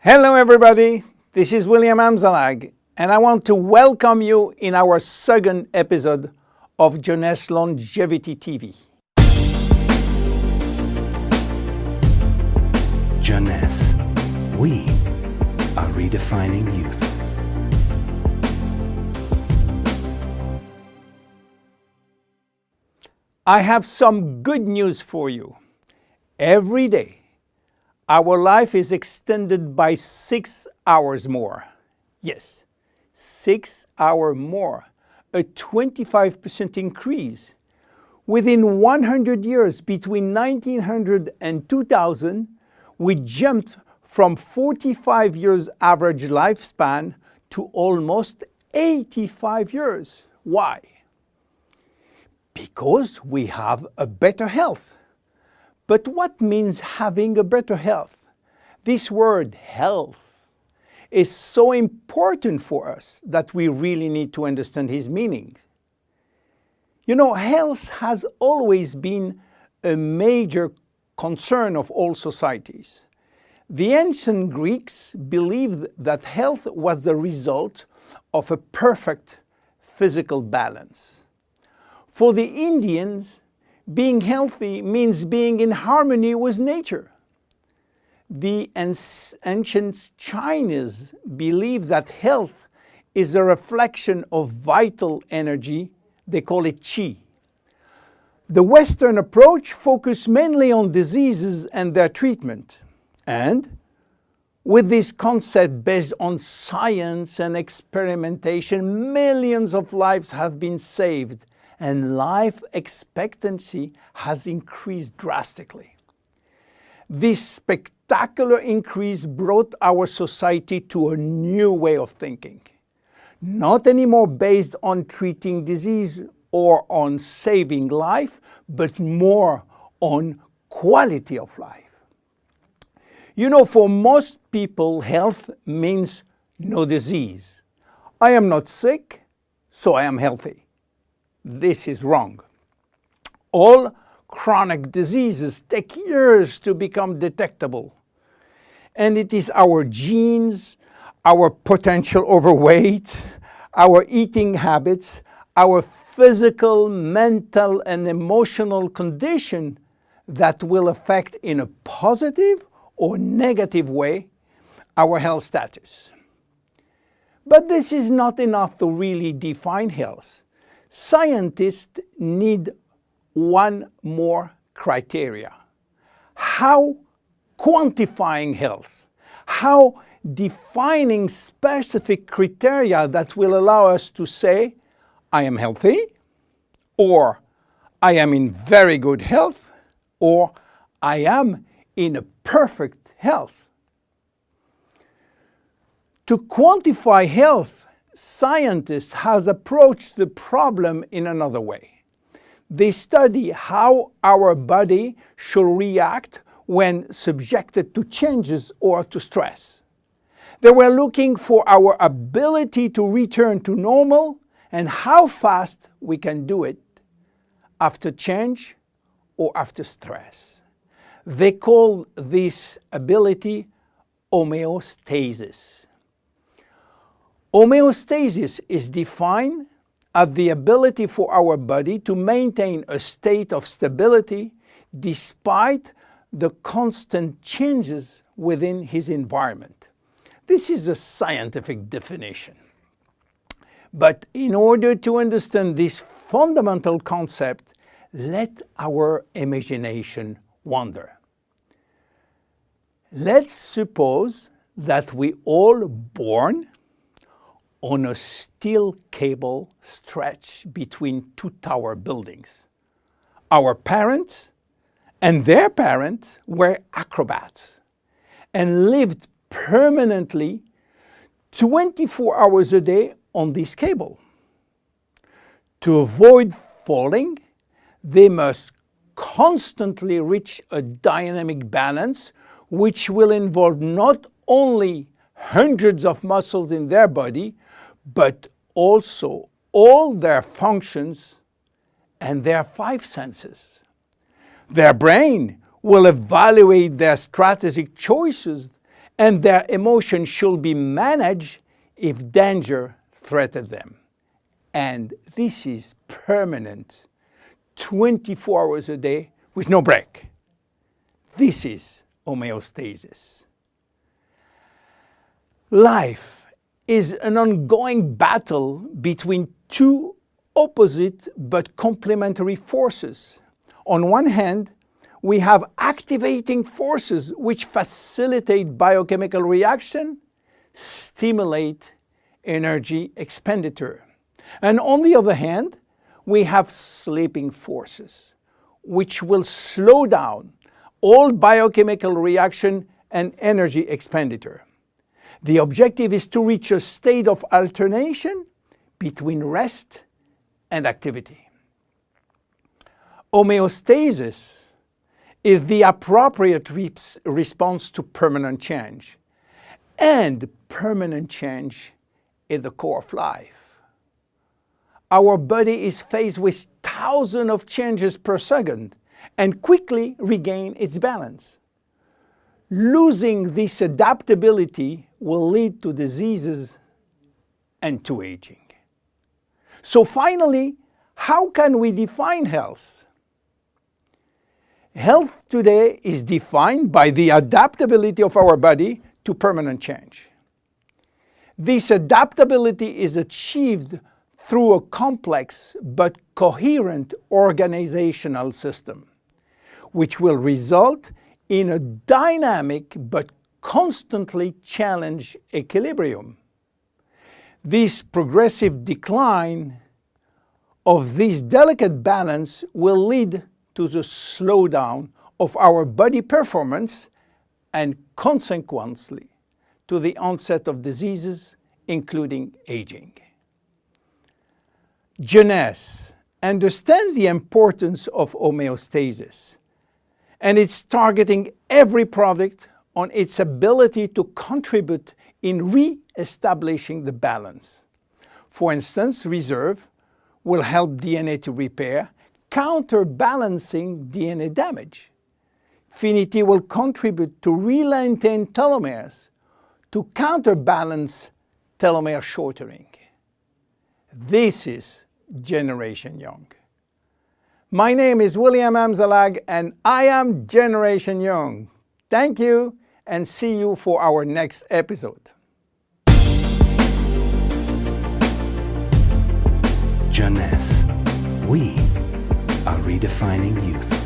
Hello everybody, this is William Amzalag, and I want to welcome you in our second episode of Jeunesse Longevity TV. Jeunesse, we are redefining youth. I have some good news for you. Every day, our life is extended by 6 hours more. Yes, 6 hours more, a 25% increase. Within 100 years, between 1900 and 2000, we jumped from 45 years average lifespan to almost 85 years. Why? Because we have a better health. But what means having a better health? This word health is so important for us that we really need to understand his meaning. You know, health has always been a major concern of all societies. The ancient Greeks believed that health was the result of a perfect physical balance. For the Indians, being healthy means being in harmony with nature. The ancient Chinese believe that health is a reflection of vital energy. They call it qi. The Western approach focuses mainly on diseases and their treatment. And with this concept based on science and experimentation, millions of lives have been saved and life expectancy has increased drastically. This spectacular increase brought our society to a new way of thinking, not anymore based on treating disease or on saving life, but more on quality of life. You know, for most people, health means no disease. I am not sick, so I am healthy. This is wrong. All chronic diseases take years to become detectable. And it is our genes, our potential overweight, our eating habits, our physical, mental, and emotional condition that will affect in a positive or negative way our health status. But this is not enough to really define health. Scientists need one more criteria. How quantifying health, how defining specific criteria that will allow us to say, I am healthy, or I am in very good health, or I am in a perfect health. To quantify health, scientists have approached the problem in another way. They study how our body should react when subjected to changes or to stress. They were looking for our ability to return to normal and how fast we can do it after change or after stress. They call this ability homeostasis. Homeostasis is defined as the ability for our body to maintain a state of stability despite the constant changes within his environment. This is a scientific definition. But in order to understand this fundamental concept, let our imagination wander. Let's suppose that we all born on a steel cable stretched between two tower buildings. Our parents and their parents were acrobats and lived permanently 24 hours a day on this cable. To avoid falling, they must constantly reach a dynamic balance, which will involve not only hundreds of muscles in their body, but also all their functions and their 5 senses. Their brain will evaluate their strategic choices and their emotions should be managed if danger threatens them. And this is permanent, 24 hours a day with no break. This is homeostasis. Life is an ongoing battle between two opposite but complementary forces. On one hand, we have activating forces which facilitate biochemical reaction, stimulate energy expenditure. And on the other hand, we have sleeping forces which will slow down all biochemical reaction and energy expenditure. The objective is to reach a state of alternation between rest and activity. Homeostasis is the appropriate response to permanent change. And permanent change is the core of life. Our body is faced with thousands of changes per second and quickly regain its balance. Losing this adaptability will lead to diseases and to aging. So finally, how can we define health? Health today is defined by the adaptability of our body to permanent change. This adaptability is achieved through a complex but coherent organizational system, which will result in a dynamic but constantly challenged equilibrium. This progressive decline of this delicate balance will lead to the slowdown of our body performance and consequently to the onset of diseases, including aging. Jeunesse understands the importance of homeostasis, and it's targeting every product on its ability to contribute in re-establishing the balance. For instance, Reserve will help DNA to repair, counterbalancing DNA damage. Finity will contribute to re-lengthen telomeres to counterbalance telomere shortening. This is Generation Young. My name is William Amzalag and I am Generation Young. Thank you and see you for our next episode. Jeunesse. We are redefining youth.